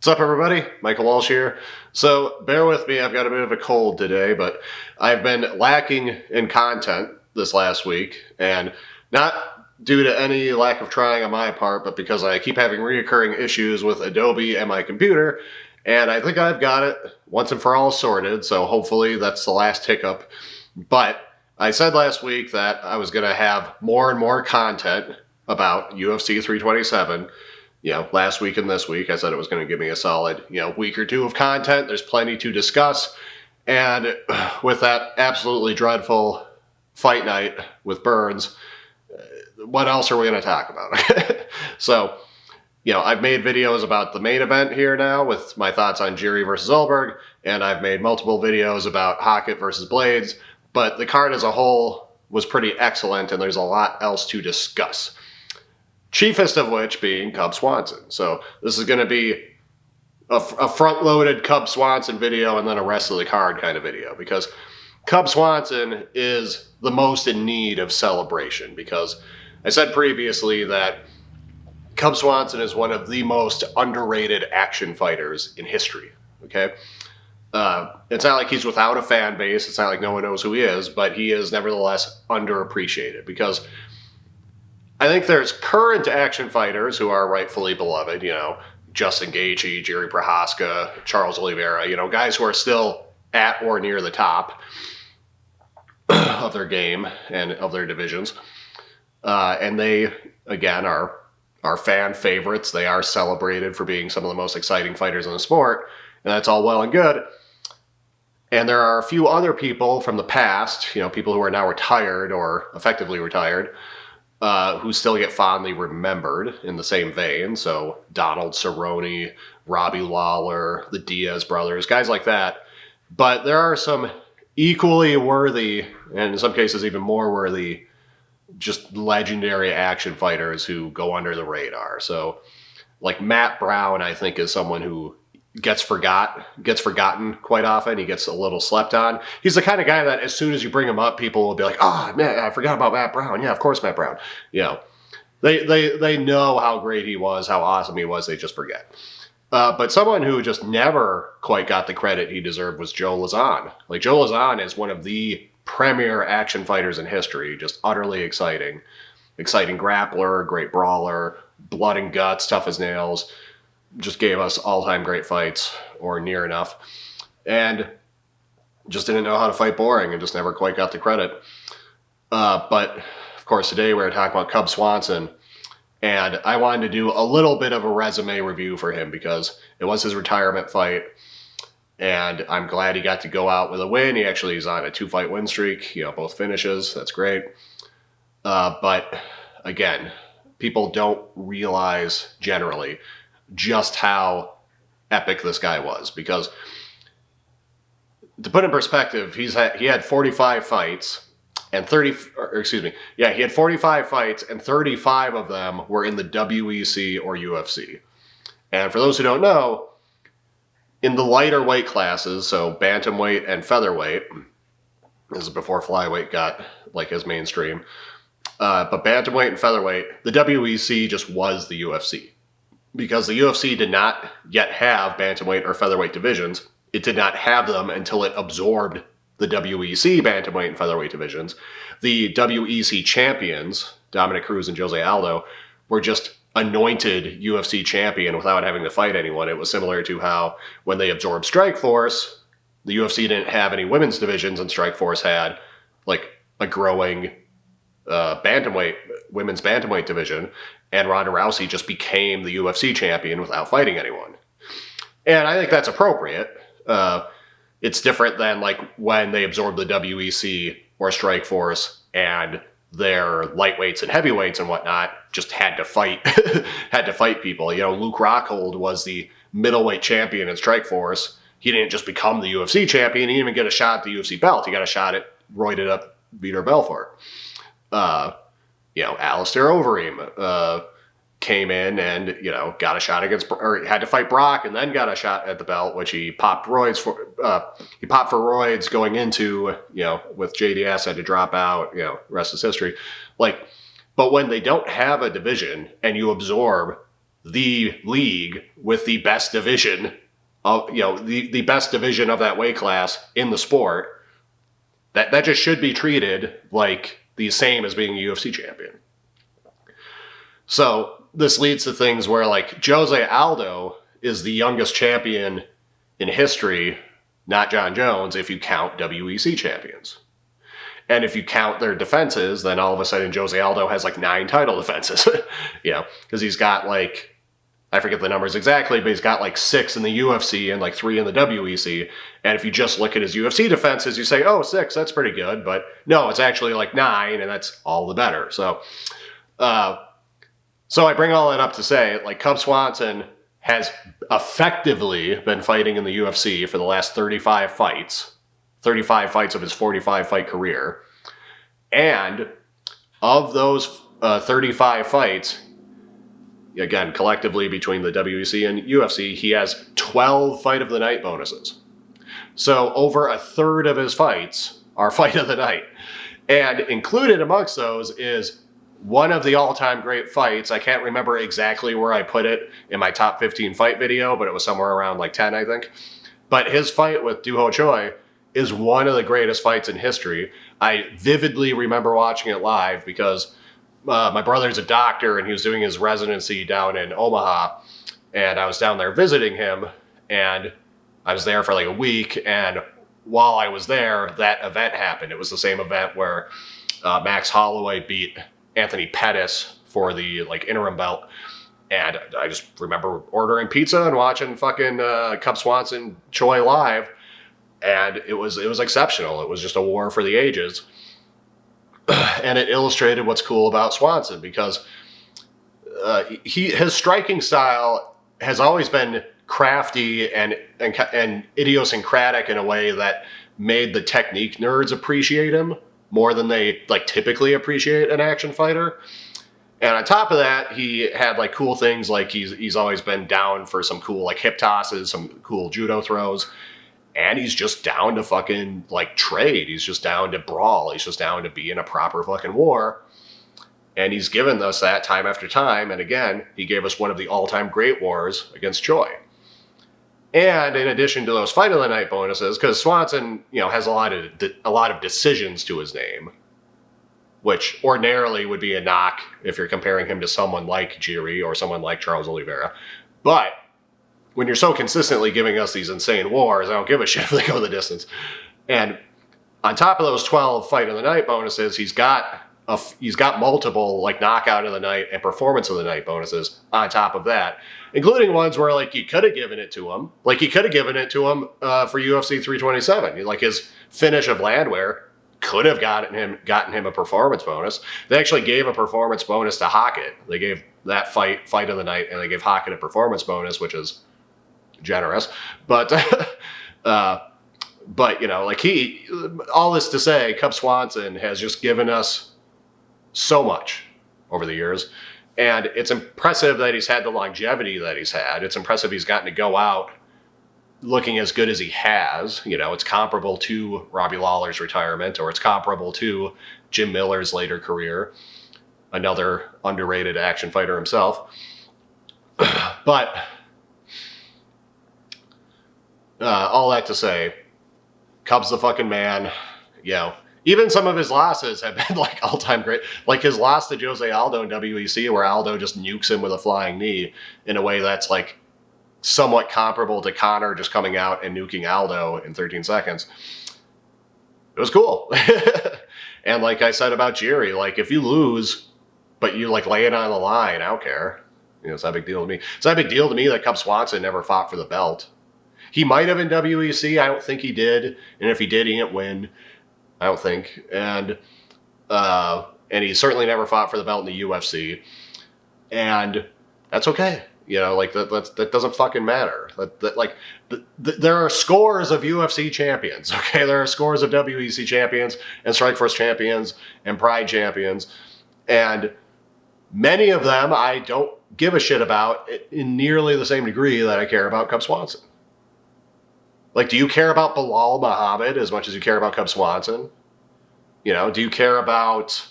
What's up, everybody? Michael Walsh here. So, bear with me, I've got a bit of a cold today, but I've been lacking in content this last week, and not due to any lack of trying on my part, but because I keep having reoccurring issues with Adobe and my computer, and I think I've got it once and for all sorted, so hopefully that's the last hiccup. But I said last week that I was going to have more and more content about UFC 327. Last week and this week, I said it was going to give me a solid, week or two of content. There's plenty to discuss. And with that absolutely dreadful fight night with Burns, what else are we going to talk about? So, I've made videos about the main event here now with my thoughts on Jiri versus Olberg, and I've made multiple videos about Hockett versus Blades, but the card as a whole was pretty excellent, and there's a lot else to discuss. Chiefest of which being Cub Swanson. So this is going to be a front-loaded Cub Swanson video and then a rest of the card kind of video, because Cub Swanson is the most in need of celebration, because I said previously that Cub Swanson is one of the most underrated action fighters in history. Okay, it's not like he's without a fan base. It's not like no one knows who he is, but he is nevertheless underappreciated, because I think there's current action fighters who are rightfully beloved, Justin Gaethje, Jiri Prochazka, Charles Oliveira, guys who are still at or near the top of their game and of their divisions. And they, again, are fan favorites. They are celebrated for being some of the most exciting fighters in the sport, and that's all well and good. And there are a few other people from the past, people who are now retired or effectively retired, who still get fondly remembered in the same vein. So Donald Cerrone, Robbie Lawler, the Diaz brothers, guys like that. But there are some equally worthy, and in some cases even more worthy, just legendary action fighters who go under the radar. So like Matt Brown, I think, is someone who gets forgotten quite often. He gets a little slept on. He's the kind of guy that as soon as you bring him up, people will be like, "Oh man, I forgot about Matt Brown." Yeah, of course, Matt Brown. They know how great he was, how awesome he was. They just forget. But someone who just never quite got the credit he deserved was Joe Lauzon. Like, Joe Lauzon is one of the premier action fighters in history. Just utterly exciting grappler, great brawler, blood and guts, tough as nails. Just gave us all-time great fights, or near enough, and just didn't know how to fight boring and just never quite got the credit. But, of course, today we're talking about Cub Swanson, and I wanted to do a little bit of a resume review for him because it was his retirement fight, and I'm glad he got to go out with a win. He actually is on a 2-fight win streak, both finishes. That's great. But, again, people don't realize generally just how epic this guy was, because to put in perspective, he had 45 fights and he had 45 fights and 35 of them were in the WEC or UFC. And for those who don't know, in the lighter weight classes, so bantamweight and featherweight, this is before flyweight got like as mainstream, but bantamweight and featherweight, the WEC just was the UFC. Because the UFC did not yet have bantamweight or featherweight divisions. It did not have them until it absorbed the WEC bantamweight and featherweight divisions. The WEC champions, Dominic Cruz and Jose Aldo, were just anointed UFC champion without having to fight anyone. It was similar to how when they absorbed Strikeforce, the UFC didn't have any women's divisions, and Strikeforce had like a growing women's bantamweight division, and Ronda Rousey just became the UFC champion without fighting anyone. And I think that's appropriate. It's different than like when they absorbed the WEC or Strikeforce and their lightweights and heavyweights and whatnot just had to fight people. Luke Rockhold was the middleweight champion in Strikeforce. He didn't just become the UFC champion. He didn't even get a shot at the UFC belt. He got a shot at roided up Vitor Belfort. Alistair Overeem came in and, got a shot or had to fight Brock and then got a shot at the belt, which he popped roids for. He popped for roids going into, with JDS had to drop out, rest is history. But when they don't have a division and you absorb the league with the best division of, the best division of that weight class in the sport, that just should be treated like the same as being a UFC champion. So this leads to things where like Jose Aldo is the youngest champion in history, not John Jones, if you count WEC champions. And if you count their defenses, then all of a sudden Jose Aldo has like 9 title defenses, because he's got like, I forget the numbers exactly, but he's got like 6 in the UFC and like 3 in the WEC. And if you just look at his UFC defenses, you say, oh, 6, that's pretty good. But no, it's actually like 9, and that's all the better. So I bring all that up to say, like, Cub Swanson has effectively been fighting in the UFC for the last 35 fights of his 45-fight career. And of those 35 fights, again, collectively between the WEC and UFC, he has 12 Fight of the Night bonuses. So over a third of his fights are Fight of the Night. And included amongst those is one of the all-time great fights. I can't remember exactly where I put it in my top 15 fight video, but it was somewhere around like 10, I think. But his fight with Doo Ho Choi is one of the greatest fights in history. I vividly remember watching it live because my brother's a doctor and he was doing his residency down in Omaha, and I was down there visiting him, and I was there for like a week, and while I was there, that event happened. It was the same event where Max Holloway beat Anthony Pettis for the like interim belt. And I just remember ordering pizza and watching fucking Cub Swanson Choi live. And it was exceptional. It was just a war for the ages. And it illustrated what's cool about Swanson, because his striking style has always been crafty and idiosyncratic in a way that made the technique nerds appreciate him more than they like typically appreciate an action fighter. And on top of that, he had like cool things, like he's always been down for some cool like hip tosses, some cool judo throws, and he's just down to fucking like trade. He's just down to brawl. He's just down to be in a proper fucking war. And he's given us that time after time. And again, he gave us one of the all-time great wars against Choi. And in addition to those Fight of the Night bonuses, because Swanson, has a lot of decisions to his name, which ordinarily would be a knock if you're comparing him to someone like Jiri or someone like Charles Oliveira. But when you're so consistently giving us these insane wars, I don't give a shit if they go the distance. And on top of those 12 Fight of the Night bonuses, he's got multiple like Knockout of the Night and Performance of the Night bonuses on top of that, including ones where like you could have given it to him. Like he could have given it to him for UFC 327. Like his finish of Landwehr could have gotten him a performance bonus. They actually gave a performance bonus to Hockett. They gave that fight of the night, and they gave Hockett a performance bonus, which is generous. But like all this to say, Cub Swanson has just given us so much over the years. And it's impressive that he's had the longevity that he's had. It's impressive he's gotten to go out looking as good as he has. It's comparable to Robbie Lawler's retirement, or it's comparable to Jim Miller's later career, another underrated action fighter himself. But all that to say, Cub's the fucking man. Even some of his losses have been like all-time great. Like his loss to Jose Aldo in WEC, where Aldo just nukes him with a flying knee in a way that's like somewhat comparable to Conor just coming out and nuking Aldo in 13 seconds. It was cool. And like I said about Jiri, like if you lose, but you like lay it on the line, I don't care. It's not a big deal to me. It's not a big deal to me that Cub Swanson never fought for the belt. He might have in WEC. I don't think he did. And if he did, he didn't win. I don't think. And he certainly never fought for the belt in the UFC. And that's okay. That doesn't fucking matter. There are scores of UFC champions, okay? There are scores of WEC champions and Strikeforce champions and Pride champions. And many of them I don't give a shit about in nearly the same degree that I care about Cub Swanson. Like, do you care about Bilal Muhammad as much as you care about Cub Swanson? Do you care about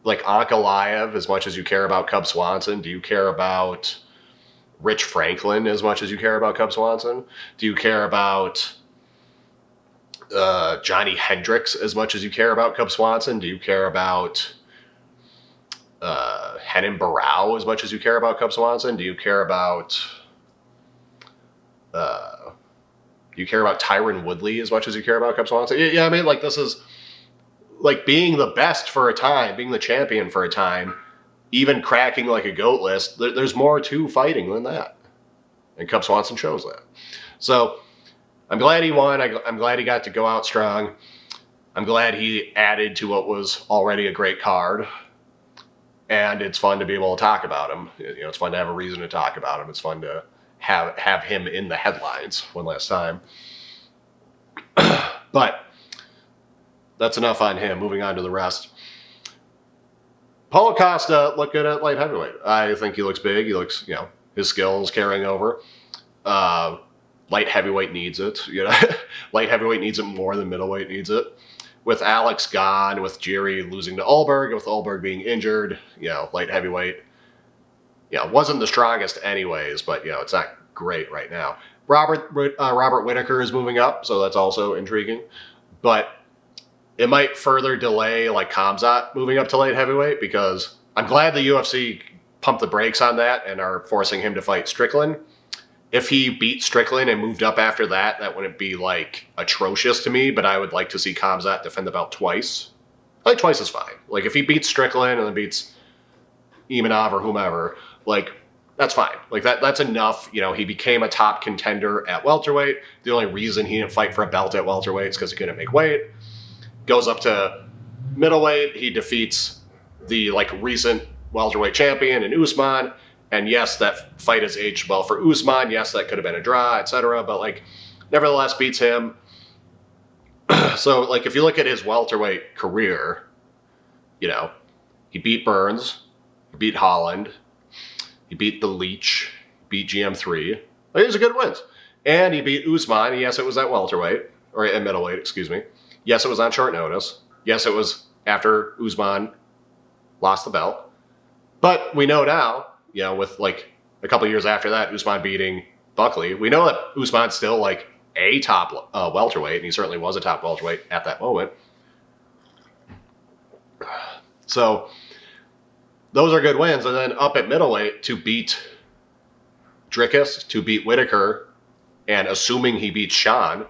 like Ankalaev as much as you care about Cub Swanson? Do you care about Rich Franklin as much as you care about Cub Swanson? Do you care about Johnny Hendricks as much as you care about Cub Swanson? Do you care about Henan Barrow as much as you care about Cub Swanson? Do you care about Tyron Woodley as much as you care about Cub Swanson? Yeah, I mean, like, this is like being the best for a time, being the champion for a time, even cracking like a GOAT list. There's more to fighting than that, and Cub Swanson shows that. So I'm glad he won. I'm glad he got to go out strong. I'm glad he added to what was already a great card. And it's fun to be able to talk about him. You know, it's fun to have a reason to talk about him. It's fun to have him in the headlines one last time. But that's enough on him. Moving on to the rest. Paulo Costa looked good at light heavyweight. I think he looks big. He looks, you know, his skills carrying over. Light heavyweight needs it. You know, light heavyweight needs it more than middleweight needs it. With Alex gone, with Jiri losing to Ulberg, with Ulberg being injured, you know, light heavyweight, you know, wasn't the strongest anyways, but, you know, it's not great right now. Robert Whittaker is moving up, so that's also intriguing. But it might further delay, like, Khamzat moving up to light heavyweight, because I'm glad the UFC pumped the brakes on that and are forcing him to fight Strickland. If he beat Strickland and moved up after that, that wouldn't be, like, atrocious to me, but I would like to see Khamzat defend the belt twice. Like, twice is fine. Like, if he beats Strickland and then beats Imanov or whomever, like, that's fine. Like, that's enough. You know, he became a top contender at welterweight. The only reason he didn't fight for a belt at welterweight is because he couldn't make weight. Goes up to middleweight. He defeats the, like, recent welterweight champion in Usman. And yes, that fight has aged well for Usman. Yes, that could have been a draw, etc. But, like, nevertheless beats him. So, like, if you look at his welterweight career, you know, he beat Burns, he beat Holland, he beat the Leech, beat GM3. Like, these are good wins. And he beat Usman. And yes, it was at welterweight, or at middleweight, excuse me. Yes, it was on short notice. Yes, it was after Usman lost the belt. But we know now, you know, with, like, a couple years after that, Usman beating Buckley, we know that Usman's still, like, a top welterweight, and he certainly was a top welterweight at that moment. So those are good wins. And then up at middleweight, to beat Dricus, to beat Whittaker, and assuming he beats Sean,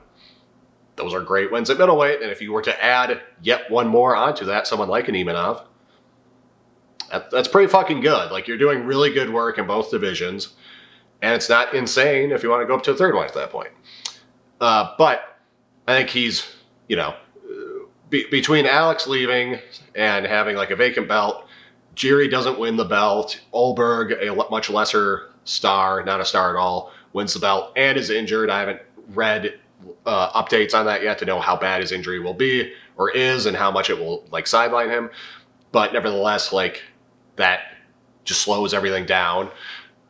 those are great wins at middleweight. And if you were to add yet one more onto that, someone like an Imanov, that's pretty fucking good. Like, you're doing really good work in both divisions, and it's not insane if you want to go up to a third one at that point. But I think he's, you know, between Alex leaving and having, like, a vacant belt, Jiri doesn't win the belt, Ulberg, a much lesser star, not a star at all, wins the belt and is injured. I haven't read updates on that yet to know how bad his injury will be or is and how much it will, like, sideline him. But nevertheless, like, that just slows everything down.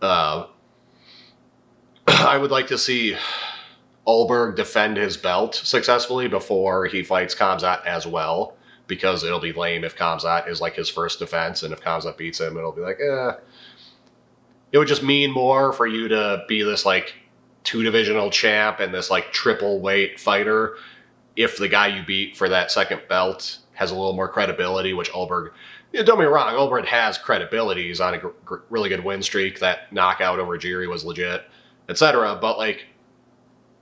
I would like to see Ulberg defend his belt successfully before he fights Khamzat as well, because it'll be lame if Khamzat is, like, his first defense, and if Khamzat beats him, it'll be like, It would just mean more for you to be this, like, two-divisional champ and this, like, triple weight fighter if the guy you beat for that second belt has a little more credibility, which Ulberg, you know, don't get me wrong, Ulberg has credibility. He's on a really good win streak. That knockout over Jiri was legit, etc. But, like,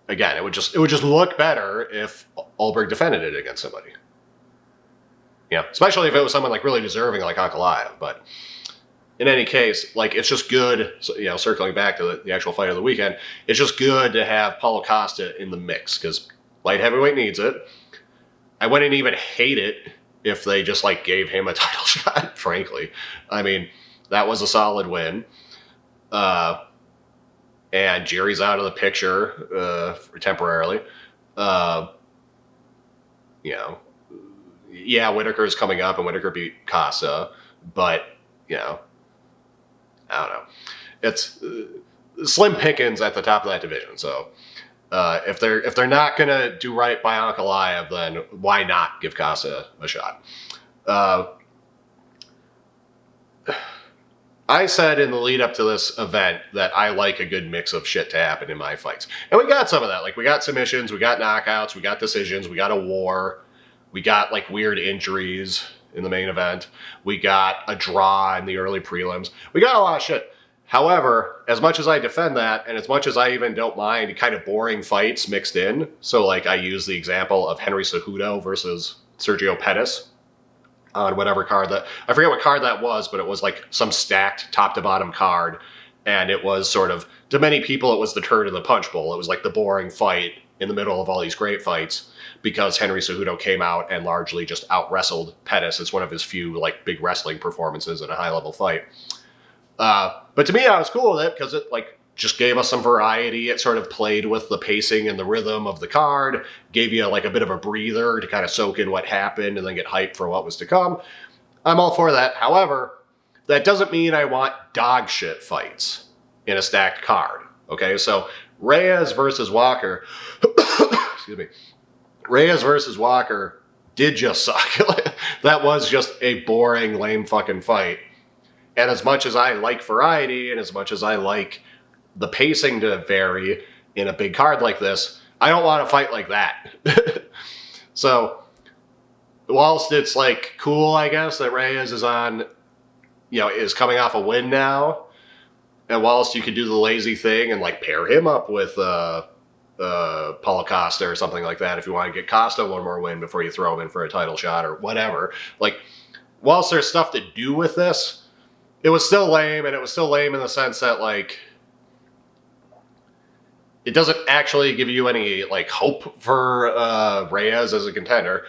again, it would just look better if Ulberg defended it against somebody. Yeah, especially if it was someone, like, really deserving, like Ankalaev. But in any case, like, it's just good, you know, circling back to the actual fight of the weekend, it's just good to have Paulo Costa in the mix, because light heavyweight needs it. I wouldn't even hate it if they just, like, gave him a title shot, frankly. I mean, that was a solid win. And Jiri's out of the picture temporarily. You know, yeah, Whittaker's coming up, and Whittaker beat Costa, but, you know, I don't know. It's slim pickings at the top of that division. So if they're not gonna do right by Ankalaev, then why not give Costa a shot? I said in the lead up to this event that I like a good mix of shit to happen in my fights. And we got some of that. Like, we got submissions, we got knockouts, we got decisions, we got a war, we got, like, weird injuries in the main event. We got a draw in the early prelims. We got a lot of shit. However, as much as I defend that, and as much as I even don't mind kind of boring fights mixed in, so, like, I use the example of Henry Cejudo versus Sergio Pettis on whatever card that, I forget what card that was, but it was like some stacked top to bottom card. And it was sort of, to many people, it was the turd in the punch bowl. It was like the boring fight in the middle of all these great fights because Henry Cejudo came out and largely just out wrestled Pettis. It's one of his few like big wrestling performances in a high level fight. But to me, I was cool with it because it like just gave us some variety. It sort of played with the pacing and the rhythm of the card, gave you like a bit of a breather to kind of soak in what happened and then get hyped for what was to come. I'm all for that. However, that doesn't mean I want dog shit fights in a stacked card. Okay, so Reyes versus Walker, excuse me, Reyes versus Walker did just suck. That was just a boring, lame fucking fight. And as much as I like variety and as much as I like the pacing to vary in a big card like this, I don't want to fight like that. So, whilst it's like cool, I guess, that Reyes is on, is coming off a win now, and whilst you could do the lazy thing and like pair him up with Paulo Costa or something like that if you want to get Costa one more win before you throw him in for a title shot or whatever, like, whilst there's stuff to do with this, it was still lame, and it was still lame in the sense that, like, it doesn't actually give you any, like, hope for Reyes as a contender.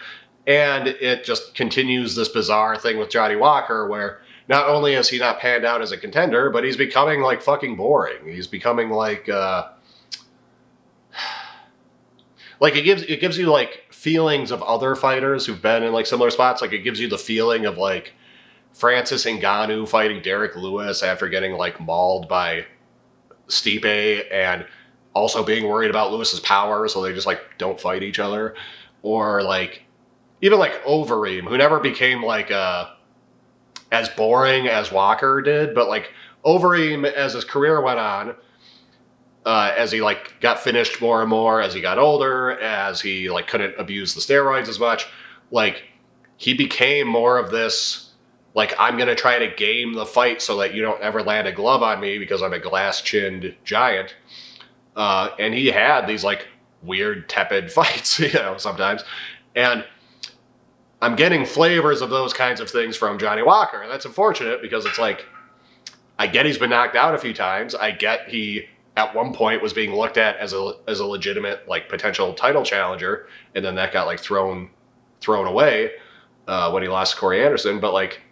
And it just continues this bizarre thing with Johnny Walker where not only has he not panned out as a contender, but he's becoming, like, fucking boring. He's becoming, like it gives you, like, feelings of other fighters who've been in, like, similar spots. Like, it gives you the feeling of, like, Francis Ngannou fighting Derek Lewis after getting, like, mauled by Stipe and also being worried about Lewis's power, so they just, like, don't fight each other. Or, like, even, like, Overeem, who never became, like, as boring as Walker did, but, like, Overeem, as his career went on, as he, like, got finished more and more, as he got older, as he, like, couldn't abuse the steroids as much, like, he became more of this, like, I'm going to try to game the fight so that you don't ever land a glove on me because I'm a glass-chinned giant. And he had these, like, weird, tepid fights, sometimes. And I'm getting flavors of those kinds of things from Johnny Walker. And that's unfortunate because it's like, I get he's been knocked out a few times. I get he, at one point, was being looked at as a legitimate, like, potential title challenger. And then that got, like, thrown away when he lost to Corey Anderson. But, like,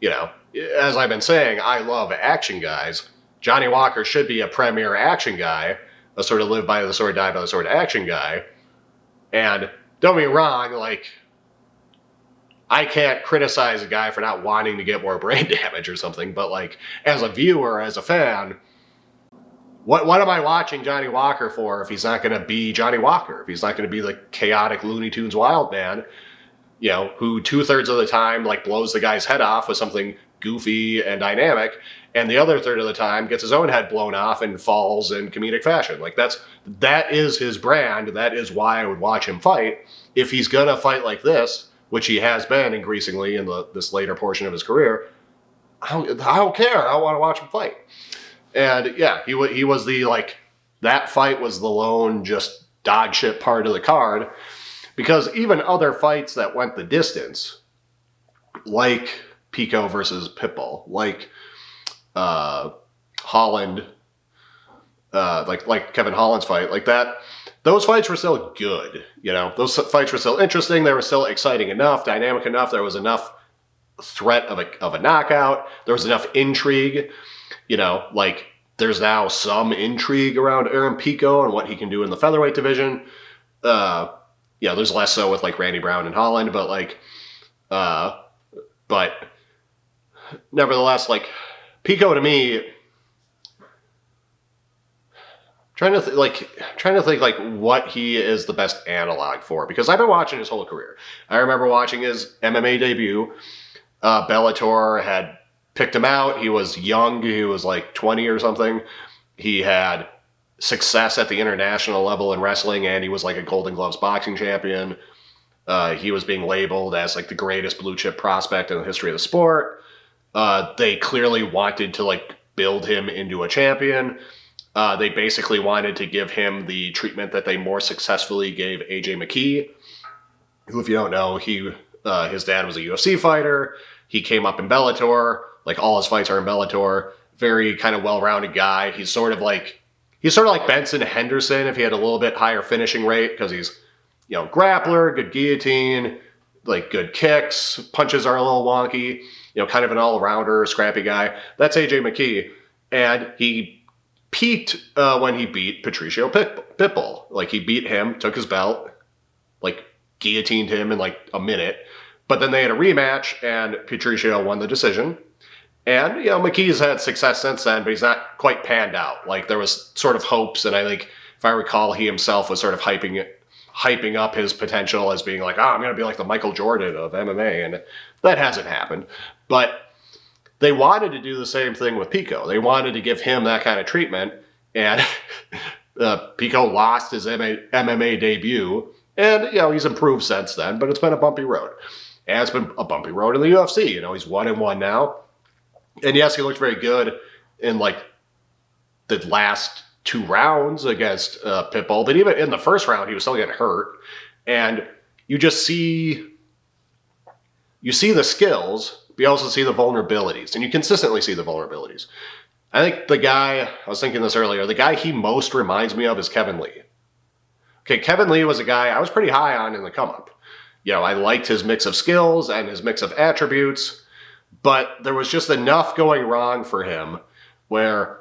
as I've been saying, I love action guys. Johnny Walker should be a premier action guy, a sort of live by the sword, die by the sword action guy. And don't get me wrong, like, I can't criticize a guy for not wanting to get more brain damage or something, but, like, as a viewer, as a fan, what am I watching Johnny Walker for if he's not going to be Johnny Walker? If he's not going to be the chaotic Looney Tunes wild man, who 2/3 of the time, like, blows the guy's head off with something goofy and dynamic, and the other third of the time gets his own head blown off and falls in comedic fashion. Like, that is his brand. That is why I would watch him fight. If he's gonna fight like this, which he has been increasingly in this later portion of his career, I don't care. I want to watch him fight. And yeah, he was the, like, that fight was the lone just dog shit part of the card, because even other fights that went the distance, like Pico versus Pitbull, like Holland, like Kevin Holland's fight, like that, those fights were still good. Those fights were still interesting. They were still exciting enough, dynamic enough. There was enough threat of a knockout. There was enough intrigue. Like, there's now some intrigue around Aaron Pico and what he can do in the featherweight division. There's less so with, like, Randy Brown and Holland, but, like, but nevertheless, like, Pico to me, trying to think like what he is the best analog for, because I've been watching his whole career. I remember watching his MMA debut Bellator had picked him out. He was young. He was like 20 or something. He had success at the international level in wrestling, and he was like a Golden Gloves boxing champion. He was being labeled as like the greatest blue chip prospect in the history of the sport. They clearly wanted to like build him into a champion. They basically wanted to give him the treatment that they more successfully gave AJ McKee, who, if you don't know, his dad was a UFC fighter. He came up in Bellator. Like, all his fights are in Bellator. Very kind of well-rounded guy. He's sort of like Benson Henderson if he had a little bit higher finishing rate, because he's, grappler, good guillotine, like good kicks, punches are a little wonky, kind of an all-rounder, scrappy guy. That's AJ McKee. And he peaked when he beat Patricio Pitbull. Like, he beat him, took his belt, like, guillotined him in like a minute. But then they had a rematch, and Patricio won the decision. And, McKee's had success since then, but he's not quite panned out. Like, there was sort of hopes, and I think, if I recall, he himself was sort of hyping up his potential as being like, I'm going to be like the Michael Jordan of MMA, and that hasn't happened. But they wanted to do the same thing with Pico. They wanted to give him that kind of treatment, and Pico lost his MMA debut, and, he's improved since then, but it's been a bumpy road. And it's been a bumpy road in the UFC. He's 1-1 now. And yes, he looked very good in like the last 2 rounds against Pitbull, but even in the first round, he was still getting hurt. And you just see the skills, but you also see the vulnerabilities, and you consistently see the vulnerabilities. I think I was thinking this earlier, the guy he most reminds me of is Kevin Lee. Okay, Kevin Lee was a guy I was pretty high on in the come-up. I liked his mix of skills and his mix of attributes, but there was just enough going wrong for him where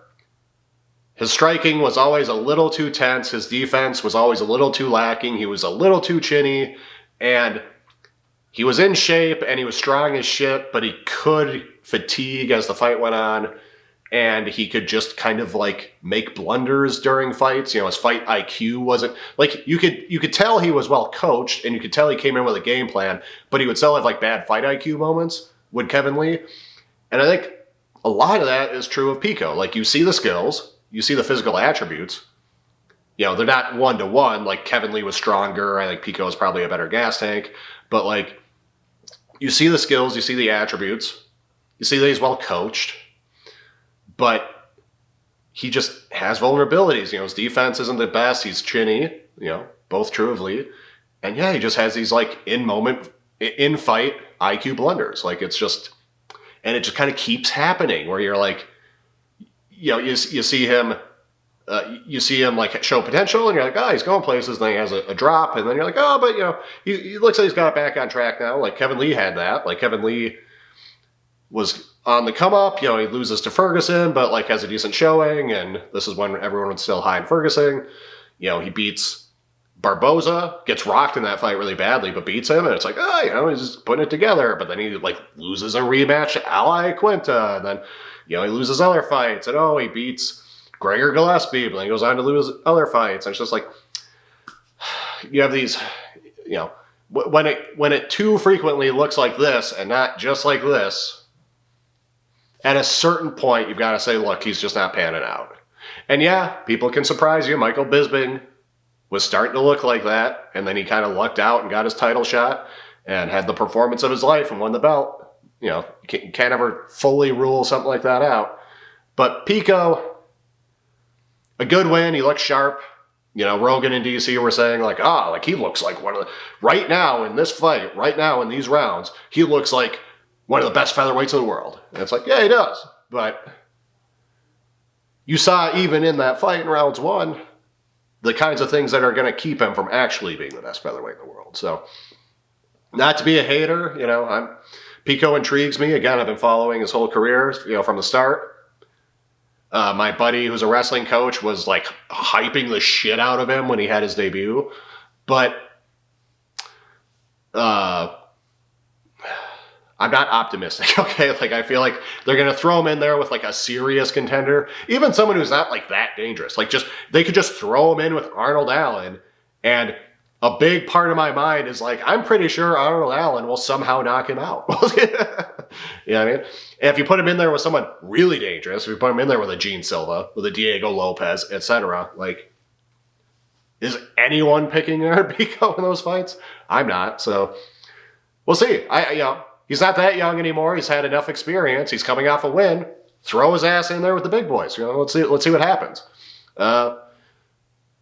his striking was always a little too tense, his defense was always a little too lacking, he was a little too chinny, and he was in shape and he was strong as shit, but he could fatigue as the fight went on, and he could just kind of like make blunders during fights. His fight IQ wasn't like, you could tell he was well coached, and you could tell he came in with a game plan, but he would still have like bad fight IQ moments, would Kevin Lee. And I think a lot of that is true of Pico. Like, you see the skills, you see the physical attributes. They're not 1-to-1. Like, Kevin Lee was stronger. I think Pico is probably a better gas tank. But like, you see the skills, you see the attributes, you see that he's well coached. But he just has vulnerabilities. His defense isn't the best. He's chinny, both true of Lee. And yeah, he just has these like in fight IQ blunders. Like, it's just, and it just kind of keeps happening where you're like, you see him like show potential, and you're like, he's going places, and then he has a drop, and then you're like, but he looks like he's got back on track now. Like, Kevin Lee had that. Like, Kevin Lee was on the come up, he loses to Ferguson, but like has a decent showing, and this is when everyone was still high in Ferguson. He beats Barboza, gets rocked in that fight really badly, but beats him, and it's like, he's just putting it together, but then he like loses a rematch to Ally Quinta, and then, he loses other fights, and he beats Gregor Gillespie, but then he goes on to lose other fights, and it's just like, you have these, when it too frequently looks like this, and not just like this, at a certain point, you've got to say, look, he's just not panning out. And yeah, people can surprise you. Michael Bisping was starting to look like that, and then he kind of lucked out and got his title shot and had the performance of his life and won the belt. You can't ever fully rule something like that out. But Pico, a good win. He looks sharp. Rogan and DC were saying like, he looks like one of the, right now in this fight, right now in these rounds, he looks like one of the best featherweights in the world. And it's like, yeah, he does. But you saw even in that fight in rounds 1, the kinds of things that are going to keep him from actually being the best featherweight in the world. So, not to be a hater, Pico intrigues me. Again, I've been following his whole career, from the start. My buddy who's a wrestling coach was like hyping the shit out of him when he had his debut. But I'm not optimistic, okay? Like, I feel like they're going to throw him in there with, like, a serious contender. Even someone who's not, like, that dangerous. Like, they could just throw him in with Arnold Allen, and a big part of my mind is like, I'm pretty sure Arnold Allen will somehow knock him out. You know what I mean? And if you put him in there with someone really dangerous, if you put him in there with a Gene Silva, with a Diego Lopez, etc., like, is anyone picking Arabico in those fights? I'm not. So we'll see. He's not that young anymore. He's had enough experience. He's coming off a win. Throw his ass in there with the big boys. Let's see what happens.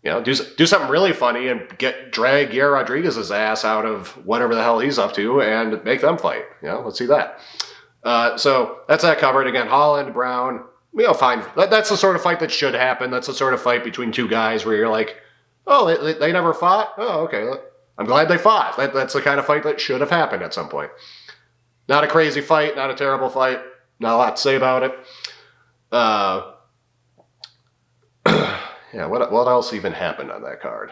Do something really funny and drag Yair Rodriguez's ass out of whatever the hell he's up to and make them fight. Let's see that. So that's that covered. Again, Holland, Brown, fine. That's the sort of fight that should happen. That's the sort of fight between two guys where you're like, oh, they never fought? Oh, okay. I'm glad they fought. That's the kind of fight that should have happened at some point. Not a crazy fight, not a terrible fight. Not a lot to say about it. What else even happened on that card?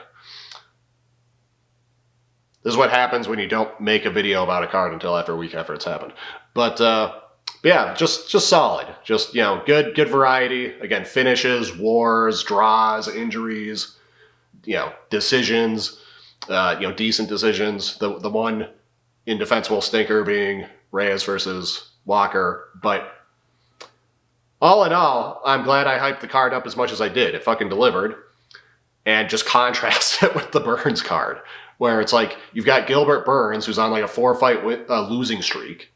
This is what happens when you don't make a video about a card until after a week after it's happened. But yeah, just solid. Just, good variety. Again, finishes, wars, draws, injuries, decisions, decent decisions. The one indefensible stinker being Reyes versus Walker. But all in all, I'm glad I hyped the card up as much as I did. It fucking delivered. And just contrast it with the Burns card, where it's like, you've got Gilbert Burns, who's on like a 4-fight losing streak.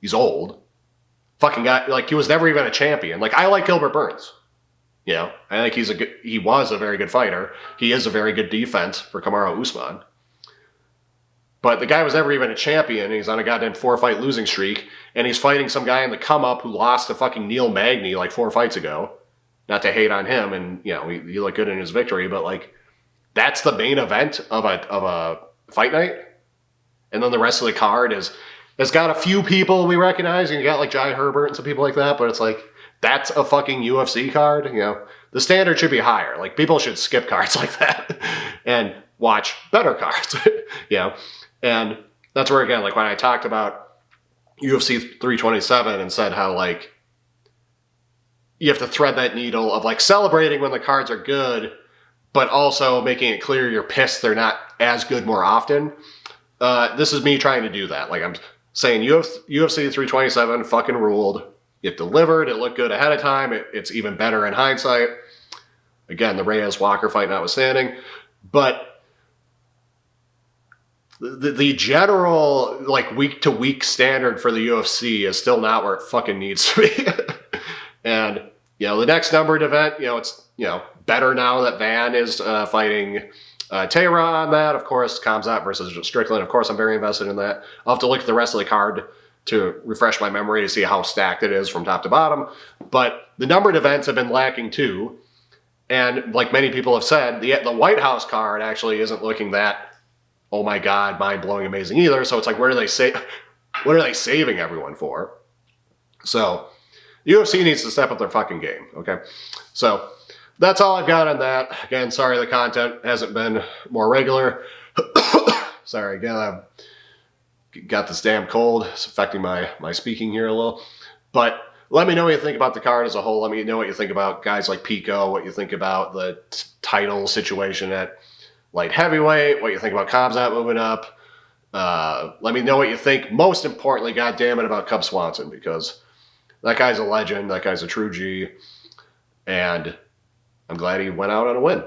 He's old. Fucking guy, like, he was never even a champion. Like, I like Gilbert Burns. I think he was a very good fighter. He is a very good defense for Kamaru Usman. But the guy was never even a champion. He's on a goddamn 4-fight losing streak, and he's fighting some guy in the come-up who lost to fucking Neil Magny like 4 fights ago. Not to hate on him, and he looked good in his victory, but like, that's the main event of a fight night, and then the rest of the card has got a few people we recognize, and you got like Jai Herbert and some people like that, but it's like, that's a fucking UFC card. The standard should be higher. Like, people should skip cards like that and watch better cards. And that's where, again, like when I talked about UFC 327 and said how, like, you have to thread that needle of like celebrating when the cards are good, but also making it clear you're pissed they're not as good more often. This is me trying to do that. Like, I'm saying UFC 327 fucking ruled. It delivered. It looked good ahead of time. It's even better in hindsight. Again, the Reyes-Walker fight notwithstanding. But the general, like, week-to-week standard for the UFC is still not where it fucking needs to be. And, the next numbered event, it's, better now that Van is fighting Taylor on that. Of course, Khamzat versus Strickland. Of course, I'm very invested in that. I'll have to look at the rest of the card to refresh my memory to see how stacked it is from top to bottom. But the numbered events have been lacking too. And like many people have said, the White House card actually isn't looking that, oh my God, mind-blowing amazing either. So it's like, what are they saving everyone for? So UFC needs to step up their fucking game, okay? So that's all I've got on that. Again, sorry the content hasn't been more regular. Sorry, again, I've got this damn cold. It's affecting my speaking here a little. But let me know what you think about the card as a whole. Let me know what you think about guys like Pico, what you think about the title situation at light heavyweight, what you think about Khamzat moving up. Let me know what you think, most importantly, goddammit, about Cub Swanson, because that guy's a legend. That guy's a true G. And I'm glad he went out on a win.